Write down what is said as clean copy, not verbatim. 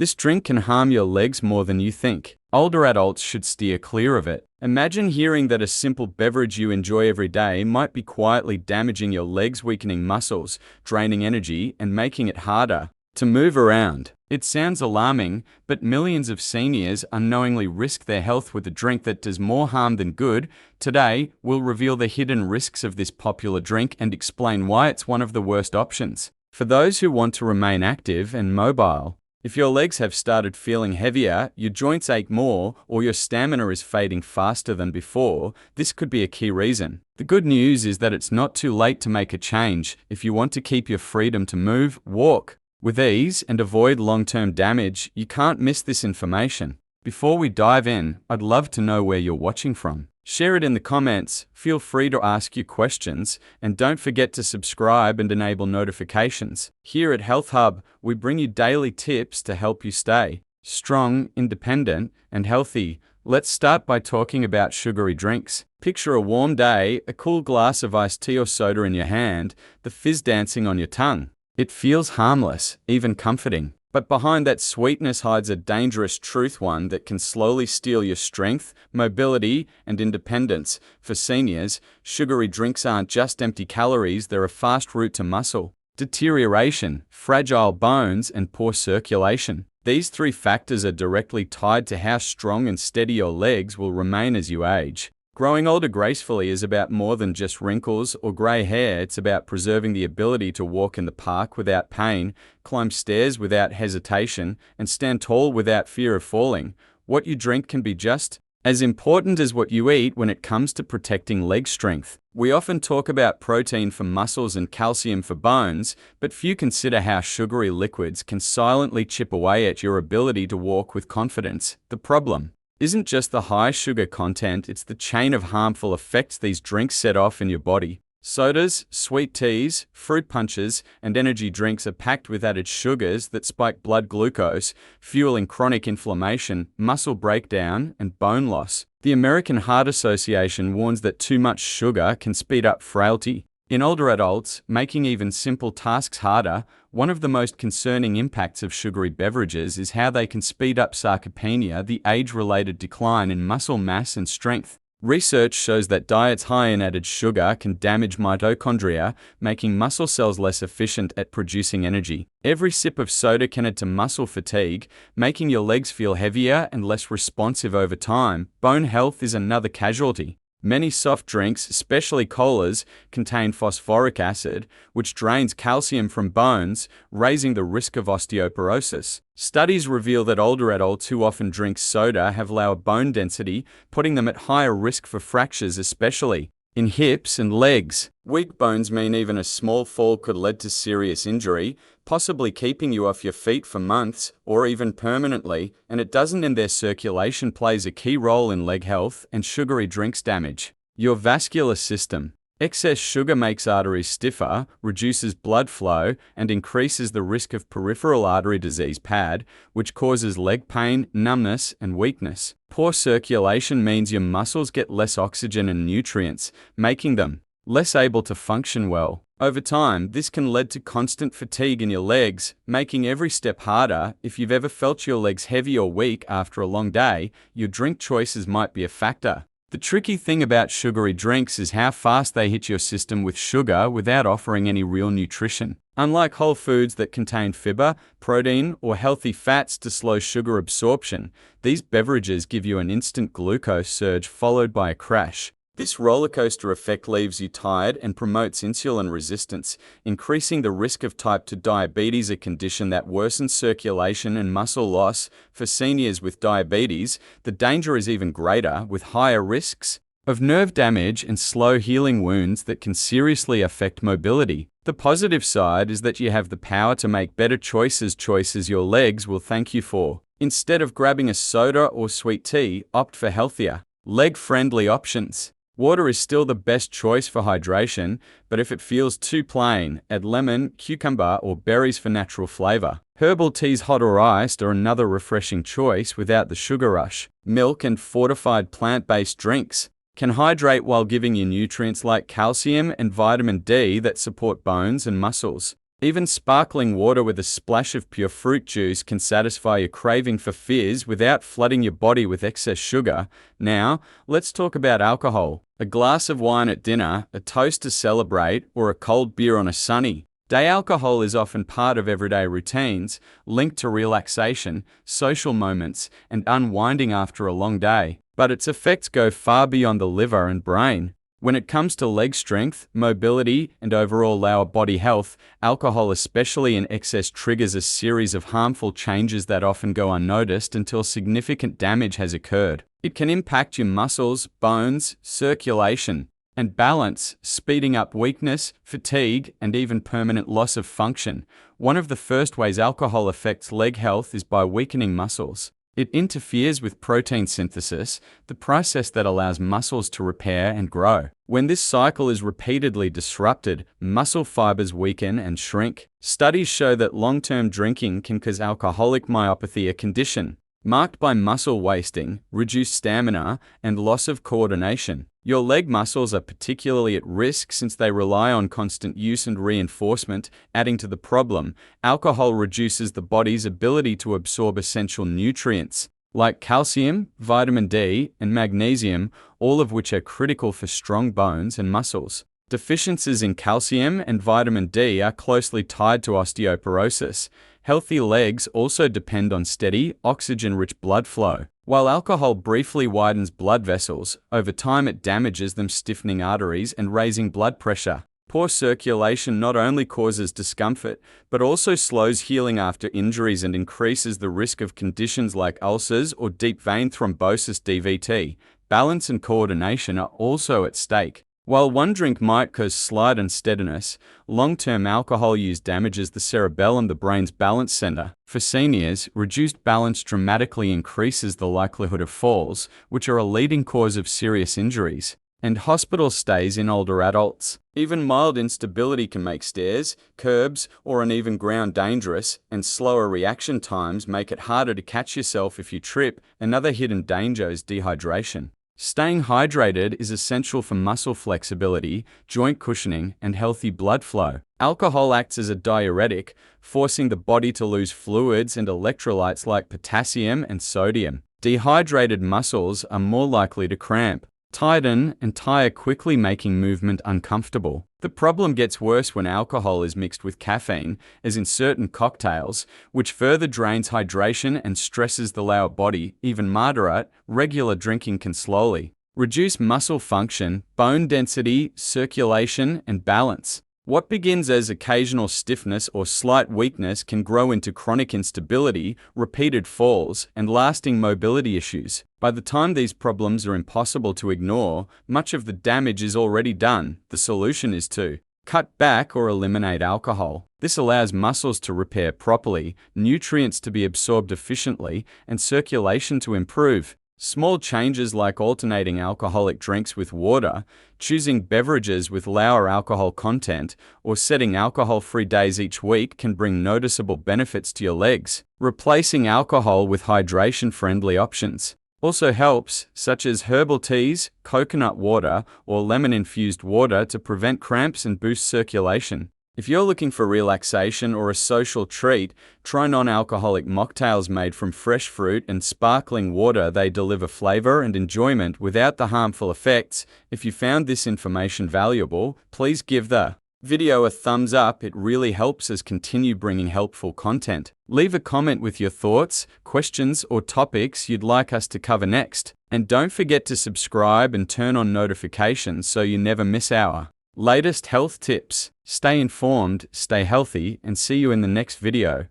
This drink can harm your legs more than you think. Older adults should steer clear of it. Imagine hearing that a simple beverage you enjoy every day might be quietly damaging your legs, weakening muscles, draining energy, and making it harder to move around. It sounds alarming, but millions of seniors unknowingly risk their health with a drink that does more harm than good. Today, we'll reveal the hidden risks of this popular drink and explain why it's one of the worst options for those who want to remain active and mobile. If your legs have started feeling heavier, your joints ache more, or your stamina is fading faster than before, this could be a key reason. The good news is that it's not too late to make a change. If you want to keep your freedom to move, walk with ease, and avoid long-term damage, you can't miss this information. Before we dive in, I'd love to know where you're watching from. Share it in the comments, feel free to ask your questions, and don't forget to subscribe and enable notifications. Here at Health Hub, we bring you daily tips to help you stay strong, independent, and healthy. Let's start by talking about sugary drinks. Picture a warm day, a cool glass of iced tea or soda in your hand, the fizz dancing on your tongue. It feels harmless, even comforting. But behind that sweetness hides a dangerous truth, one that can slowly steal your strength, mobility, and independence. For seniors, sugary drinks aren't just empty calories, they're a fast route to muscle deterioration, fragile bones, and poor circulation. These three factors are directly tied to how strong and steady your legs will remain as you age. Growing older gracefully is about more than just wrinkles or grey hair. It's about preserving the ability to walk in the park without pain, climb stairs without hesitation, and stand tall without fear of falling. What you drink can be just as important as what you eat when it comes to protecting leg strength. We often talk about protein for muscles and calcium for bones, but few consider how sugary liquids can silently chip away at your ability to walk with confidence. The problem isn't just the high sugar content, it's the chain of harmful effects these drinks set off in your body. Sodas, sweet teas, fruit punches, and energy drinks are packed with added sugars that spike blood glucose, fueling chronic inflammation, muscle breakdown, and bone loss. The American Heart Association warns that too much sugar can speed up frailty in older adults, making even simple tasks harder. One of the most concerning impacts of sugary beverages is how they can speed up sarcopenia, the age-related decline in muscle mass and strength. Research shows that diets high in added sugar can damage mitochondria, making muscle cells less efficient at producing energy. Every sip of soda can add to muscle fatigue, making your legs feel heavier and less responsive over time. Bone health is another casualty. Many soft drinks, especially colas, contain phosphoric acid, which drains calcium from bones, raising the risk of osteoporosis. Studies reveal that older adults who often drink soda have lower bone density, putting them at higher risk for fractures, especially in hips and legs. Weak bones mean even a small fall could lead to serious injury, possibly keeping you off your feet for months or even permanently, and it doesn't end there. Circulation plays a key role in leg health, and sugary drinks damage your vascular system. Excess sugar makes arteries stiffer, reduces blood flow, and increases the risk of peripheral artery disease (PAD), which causes leg pain, numbness, and weakness. Poor circulation means your muscles get less oxygen and nutrients, making them less able to function well. Over time, this can lead to constant fatigue in your legs, making every step harder. If you've ever felt your legs heavy or weak after a long day, your drink choices might be a factor. The tricky thing about sugary drinks is how fast they hit your system with sugar without offering any real nutrition. Unlike whole foods that contain fiber, protein, or healthy fats to slow sugar absorption, these beverages give you an instant glucose surge followed by a crash. This rollercoaster effect leaves you tired and promotes insulin resistance, increasing the risk of type 2 diabetes, a condition that worsens circulation and muscle loss. For seniors with diabetes, the danger is even greater, with higher risks of nerve damage and slow healing wounds that can seriously affect mobility. The positive side is that you have the power to make better choices your legs will thank you for. Instead of grabbing a soda or sweet tea, opt for healthier, leg-friendly options. Water is still the best choice for hydration, but if it feels too plain, add lemon, cucumber, or berries for natural flavor. Herbal teas, hot or iced, are another refreshing choice without the sugar rush. Milk and fortified plant-based drinks can hydrate while giving you nutrients like calcium and vitamin D that support bones and muscles. Even sparkling water with a splash of pure fruit juice can satisfy your craving for fizz without flooding your body with excess sugar. Now, let's talk about alcohol. A glass of wine at dinner, a toast to celebrate, or a cold beer on a sunny day. Alcohol is often part of everyday routines, linked to relaxation, social moments, and unwinding after a long day. But its effects go far beyond the liver and brain. When it comes to leg strength, mobility, and overall lower body health, alcohol, especially in excess, triggers a series of harmful changes that often go unnoticed until significant damage has occurred. It can impact your muscles, bones, circulation, and balance, speeding up weakness, fatigue, and even permanent loss of function. One of the first ways alcohol affects leg health is by weakening muscles. It interferes with protein synthesis, the process that allows muscles to repair and grow. When this cycle is repeatedly disrupted, muscle fibers weaken and shrink. Studies show that long-term drinking can cause alcoholic myopathy, a condition marked by muscle wasting, reduced stamina, and loss of coordination. Your leg muscles are particularly at risk since they rely on constant use and reinforcement. Adding to the problem, alcohol reduces the body's ability to absorb essential nutrients like calcium, vitamin D, and magnesium, all of which are critical for strong bones and muscles. Deficiencies in calcium and vitamin D are closely tied to osteoporosis. Healthy legs also depend on steady, oxygen-rich blood flow. While alcohol briefly widens blood vessels, over time it damages them, stiffening arteries and raising blood pressure. Poor circulation not only causes discomfort, but also slows healing after injuries and increases the risk of conditions like ulcers or deep vein thrombosis (DVT). Balance and coordination are also at stake. While one drink might cause slight unsteadiness, long-term alcohol use damages the cerebellum, the brain's balance center. For seniors, reduced balance dramatically increases the likelihood of falls, which are a leading cause of serious injuries, and hospital stays in older adults. Even mild instability can make stairs, curbs, or uneven ground dangerous, and slower reaction times make it harder to catch yourself if you trip. Another hidden danger is dehydration. Staying hydrated is essential for muscle flexibility, joint cushioning, and healthy blood flow. Alcohol acts as a diuretic, forcing the body to lose fluids and electrolytes like potassium and sodium. Dehydrated muscles are more likely to cramp, tighten, and tire quickly, making movement uncomfortable. The problem gets worse when alcohol is mixed with caffeine, as in certain cocktails, which further drains hydration and stresses the lower body. Even moderate, regular drinking can slowly reduce muscle function, bone density, circulation, and balance. What begins as occasional stiffness or slight weakness can grow into chronic instability, repeated falls, and lasting mobility issues. By the time these problems are impossible to ignore, much of the damage is already done. The solution is to cut back or eliminate alcohol. This allows muscles to repair properly, nutrients to be absorbed efficiently, and circulation to improve. Small changes like alternating alcoholic drinks with water, choosing beverages with lower alcohol content, or setting alcohol-free days each week can bring noticeable benefits to your legs. Replacing alcohol with hydration-friendly options also helps, such as herbal teas, coconut water, or lemon-infused water to prevent cramps and boost circulation. If you're looking for relaxation or a social treat, try non-alcoholic mocktails made from fresh fruit and sparkling water. They deliver flavor and enjoyment without the harmful effects. If you found this information valuable, please give the video a thumbs up. It really helps us continue bringing helpful content. Leave a comment with your thoughts, questions, or topics you'd like us to cover next. And don't forget to subscribe and turn on notifications so you never miss our latest health tips. Stay informed, stay healthy, and see you in the next video.